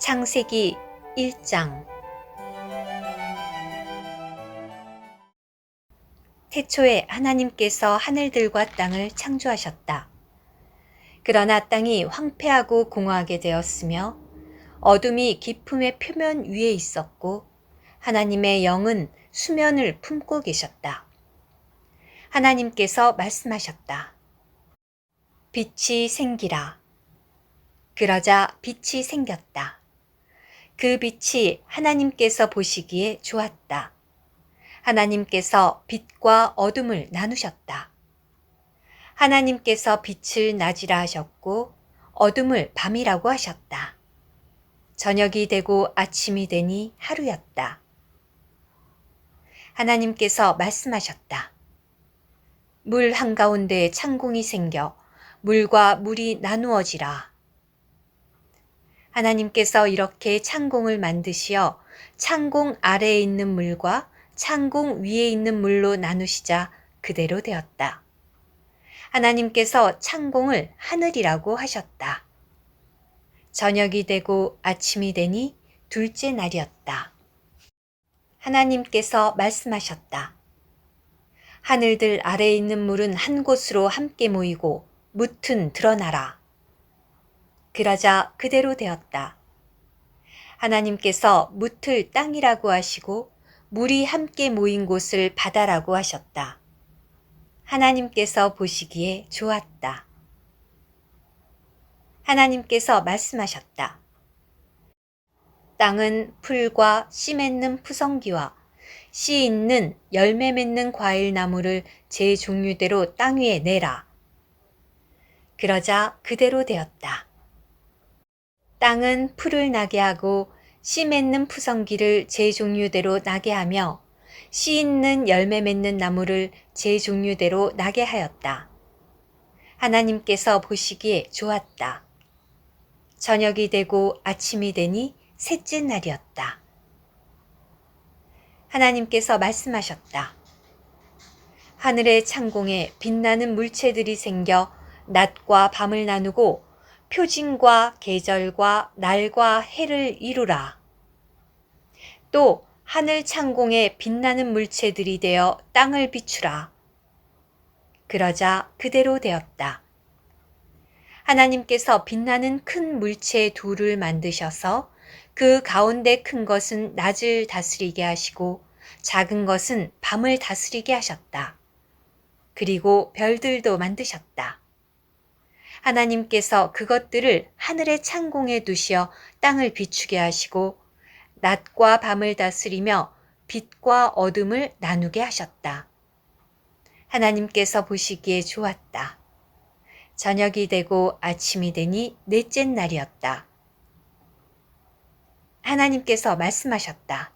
창세기 1장. 태초에 하나님께서 하늘들과 땅을 창조하셨다. 그러나 땅이 황폐하고 공허하게 되었으며 어둠이 깊음의 표면 위에 있었고 하나님의 영은 수면을 품고 계셨다. 하나님께서 말씀하셨다. 빛이 생기라. 그러자 빛이 생겼다. 그 빛이 하나님께서 보시기에 좋았다. 하나님께서 빛과 어둠을 나누셨다. 하나님께서 빛을 낮이라 하셨고 어둠을 밤이라고 하셨다. 저녁이 되고 아침이 되니 하루였다. 하나님께서 말씀하셨다. 물 한가운데에 창공이 생겨 물과 물이 나누어지라. 하나님께서 이렇게 창공을 만드시어 창공 아래에 있는 물과 창공 위에 있는 물로 나누시자 그대로 되었다. 하나님께서 창공을 하늘이라고 하셨다. 저녁이 되고 아침이 되니 둘째 날이었다. 하나님께서 말씀하셨다. 하늘들 아래에 있는 물은 한 곳으로 함께 모이고 뭇은 드러나라. 그러자 그대로 되었다. 하나님께서 뭇을 땅이라고 하시고 물이 함께 모인 곳을 바다라고 하셨다. 하나님께서 보시기에 좋았다. 하나님께서 말씀하셨다. 땅은 풀과 씨 맺는 푸성기와 씨 있는 열매 맺는 과일 나무를 제 종류대로 땅 위에 내라. 그러자 그대로 되었다. 땅은 풀을 나게 하고 씨 맺는 푸성기를 제 종류대로 나게 하며 씨 있는 열매 맺는 나무를 제 종류대로 나게 하였다. 하나님께서 보시기에 좋았다. 저녁이 되고 아침이 되니 셋째 날이었다. 하나님께서 말씀하셨다. 하늘의 창공에 빛나는 물체들이 생겨 낮과 밤을 나누고 표징과 계절과 날과 해를 이루라. 또 하늘 창공에 빛나는 물체들이 되어 땅을 비추라. 그러자 그대로 되었다. 하나님께서 빛나는 큰 물체 둘을 만드셔서 그 가운데 큰 것은 낮을 다스리게 하시고 작은 것은 밤을 다스리게 하셨다. 그리고 별들도 만드셨다. 하나님께서 그것들을 하늘의 창공에 두시어 땅을 비추게 하시고 낮과 밤을 다스리며 빛과 어둠을 나누게 하셨다. 하나님께서 보시기에 좋았다. 저녁이 되고 아침이 되니 넷째 날이었다. 하나님께서 말씀하셨다.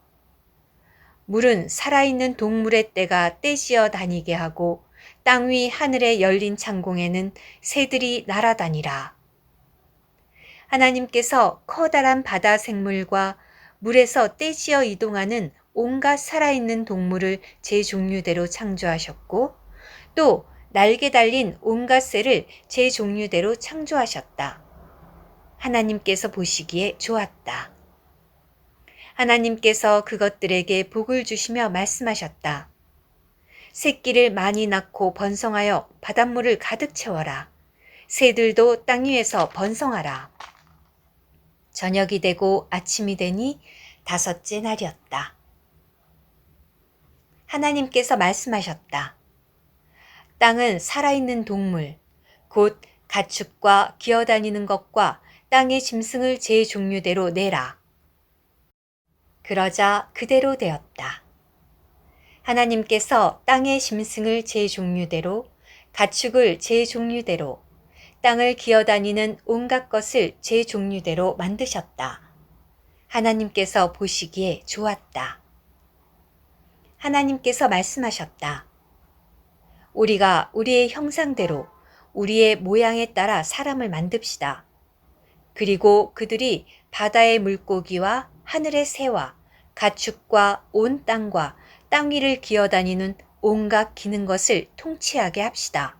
물은 살아있는 동물의 떼가 떼지어 다니게 하고 땅 위 하늘에 열린 창공에는 새들이 날아다니라. 하나님께서 커다란 바다 생물과 물에서 떼지어 이동하는 온갖 살아있는 동물을 제 종류대로 창조하셨고 또 날개 달린 온갖 새를 제 종류대로 창조하셨다. 하나님께서 보시기에 좋았다. 하나님께서 그것들에게 복을 주시며 말씀하셨다. 새끼를 많이 낳고 번성하여 바닷물을 가득 채워라. 새들도 땅 위에서 번성하라. 저녁이 되고 아침이 되니 다섯째 날이었다. 하나님께서 말씀하셨다. 땅은 살아있는 동물, 곧 가축과 기어다니는 것과 땅의 짐승을 제 종류대로 내라. 그러자 그대로 되었다. 하나님께서 땅의 짐승을 제 종류대로, 가축을 제 종류대로, 땅을 기어다니는 온갖 것을 제 종류대로 만드셨다. 하나님께서 보시기에 좋았다. 하나님께서 말씀하셨다. 우리가 우리의 형상대로 우리의 모양에 따라 사람을 만듭시다. 그리고 그들이 바다의 물고기와 하늘의 새와 가축과 온 땅과 땅 위를 기어다니는 온갖 기는 것을 통치하게 합시다.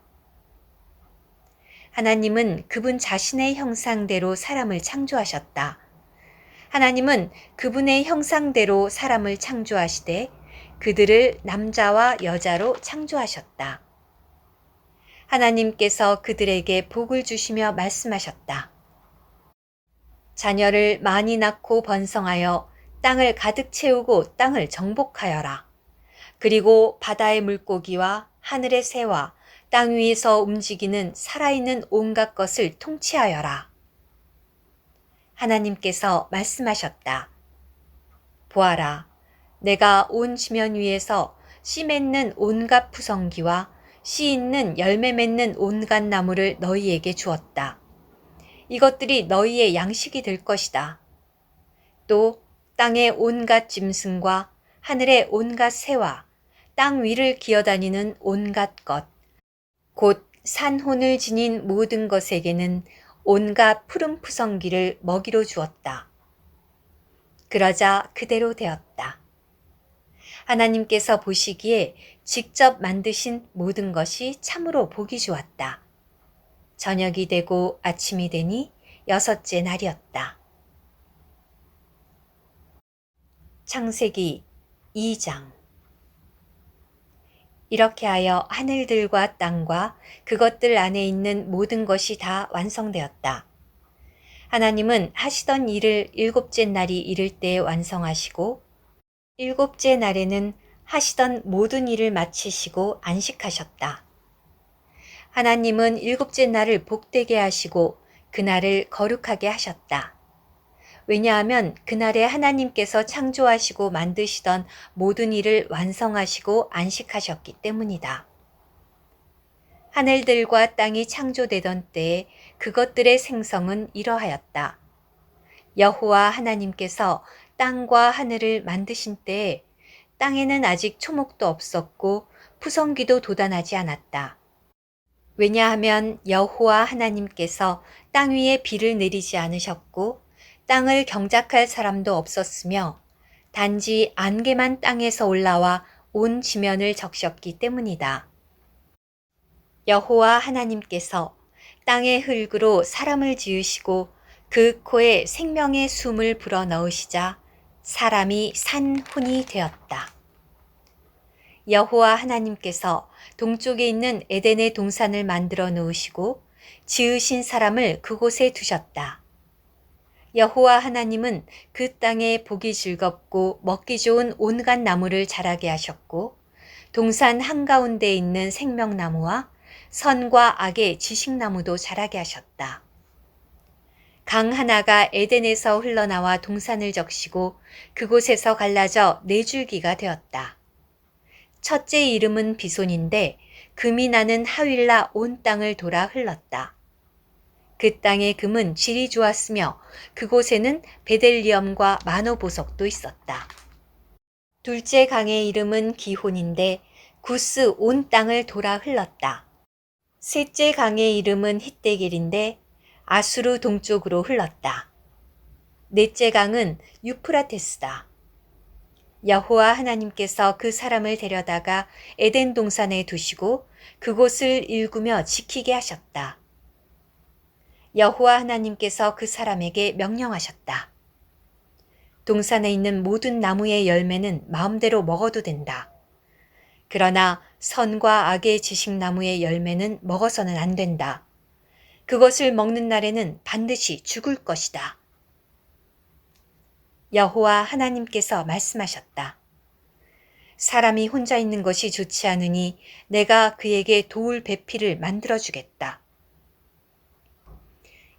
하나님은 그분 자신의 형상대로 사람을 창조하셨다. 하나님은 그분의 형상대로 사람을 창조하시되 그들을 남자와 여자로 창조하셨다. 하나님께서 그들에게 복을 주시며 말씀하셨다. 자녀를 많이 낳고 번성하여 땅을 가득 채우고 땅을 정복하여라. 그리고 바다의 물고기와 하늘의 새와 땅 위에서 움직이는 살아있는 온갖 것을 통치하여라. 하나님께서 말씀하셨다. 보아라, 내가 온 지면 위에서 씨 맺는 온갖 푸성기와 씨 있는 열매 맺는 온갖 나무를 너희에게 주었다. 이것들이 너희의 양식이 될 것이다. 또 땅의 온갖 짐승과 하늘의 온갖 새와 땅 위를 기어다니는 온갖 것, 곧 산혼을 지닌 모든 것에게는 온갖 푸른 푸성기를 먹이로 주었다. 그러자 그대로 되었다. 하나님께서 보시기에 직접 만드신 모든 것이 참으로 보기 좋았다. 저녁이 되고 아침이 되니 6째 날이었다. 창세기 2장. 이렇게 하여 하늘들과 땅과 그것들 안에 있는 모든 것이 다 완성되었다. 하나님은 하시던 일을 7째 날이 이를 때 완성하시고 7째 날에는 하시던 모든 일을 마치시고 안식하셨다. 하나님은 7째 날을 복되게 하시고 그날을 거룩하게 하셨다. 왜냐하면 그날에 하나님께서 창조하시고 만드시던 모든 일을 완성하시고 안식하셨기 때문이다. 하늘들과 땅이 창조되던 때에 그것들의 생성은 이러하였다. 여호와 하나님께서 땅과 하늘을 만드신 때에 땅에는 아직 초목도 없었고 푸성기도 돋아나지 않았다. 왜냐하면 여호와 하나님께서 땅 위에 비를 내리지 않으셨고 땅을 경작할 사람도 없었으며 단지 안개만 땅에서 올라와 온 지면을 적셨기 때문이다. 여호와 하나님께서 땅의 흙으로 사람을 지으시고 그 코에 생명의 숨을 불어넣으시자 사람이 산혼이 되었다. 여호와 하나님께서 동쪽에 있는 에덴의 동산을 만들어 놓으시고 지으신 사람을 그곳에 두셨다. 여호와 하나님은 그 땅에 보기 즐겁고 먹기 좋은 온갖 나무를 자라게 하셨고 동산 한가운데에 있는 생명나무와 선과 악의 지식나무도 자라게 하셨다. 강 하나가 에덴에서 흘러나와 동산을 적시고 그곳에서 갈라져 4줄기가 되었다. 첫째 이름은 비손인데 금이 나는 하윌라 온 땅을 돌아 흘렀다. 그 땅의 금은 질이 좋았으며 그곳에는 베델리엄과 마노보석도 있었다. 둘째 강의 이름은 기혼인데 구스 온 땅을 돌아 흘렀다. 셋째 강의 이름은 hit데길인데 아수르 동쪽으로 흘렀다. 넷째 강은 유프라테스다. 여호와 하나님께서 그 사람을 데려다가 에덴 동산에 두시고 그곳을 일구며 지키게 하셨다. 여호와 하나님께서 그 사람에게 명령하셨다. 동산에 있는 모든 나무의 열매는 마음대로 먹어도 된다. 그러나 선과 악의 지식나무의 열매는 먹어서는 안 된다. 그것을 먹는 날에는 반드시 죽을 것이다. 여호와 하나님께서 말씀하셨다. 사람이 혼자 있는 것이 좋지 않으니 내가 그에게 도울 배필을 만들어주겠다.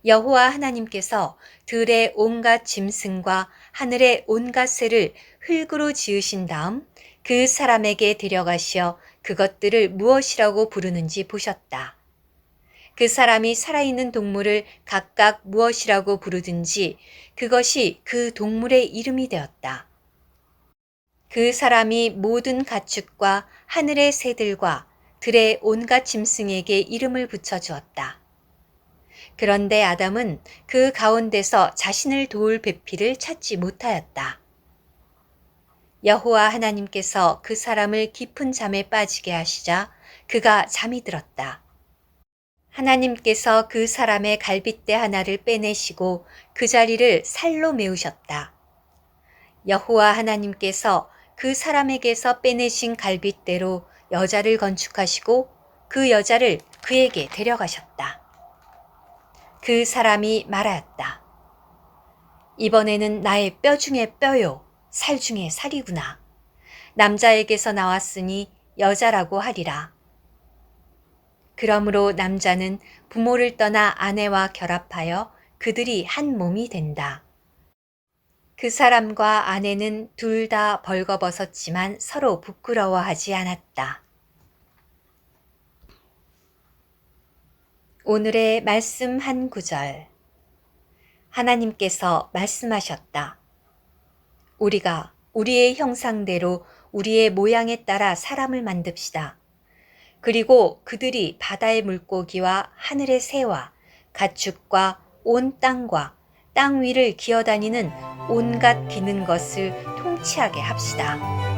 여호와 하나님께서 들의 온갖 짐승과 하늘의 온갖 새를 흙으로 지으신 다음 그 사람에게 데려가시어 그것들을 무엇이라고 부르는지 보셨다. 그 사람이 살아있는 동물을 각각 무엇이라고 부르든지 그것이 그 동물의 이름이 되었다. 그 사람이 모든 가축과 하늘의 새들과 들의 온갖 짐승에게 이름을 붙여주었다. 그런데 아담은 그 가운데서 자신을 도울 배필을 찾지 못하였다. 여호와 하나님께서 그 사람을 깊은 잠에 빠지게 하시자 그가 잠이 들었다. 하나님께서 그 사람의 갈빗대 하나를 빼내시고 그 자리를 살로 메우셨다. 여호와 하나님께서 그 사람에게서 빼내신 갈빗대로 여자를 건축하시고 그 여자를 그에게 데려가셨다. 그 사람이 말하였다. 이번에는 나의 뼈 중에 뼈요, 살 중에 살이구나. 남자에게서 나왔으니 여자라고 하리라. 그러므로 남자는 부모를 떠나 아내와 결합하여 그들이 한 몸이 된다. 그 사람과 아내는 둘 다 벌거벗었지만 서로 부끄러워하지 않았다. 오늘의 말씀 한 구절. 하나님께서 말씀하셨다. 우리가 우리의 형상대로 우리의 모양에 따라 사람을 만듭시다. 그리고 그들이 바다의 물고기와 하늘의 새와 가축과 온 땅과 땅 위를 기어다니는 온갖 기는 것을 통치하게 합시다.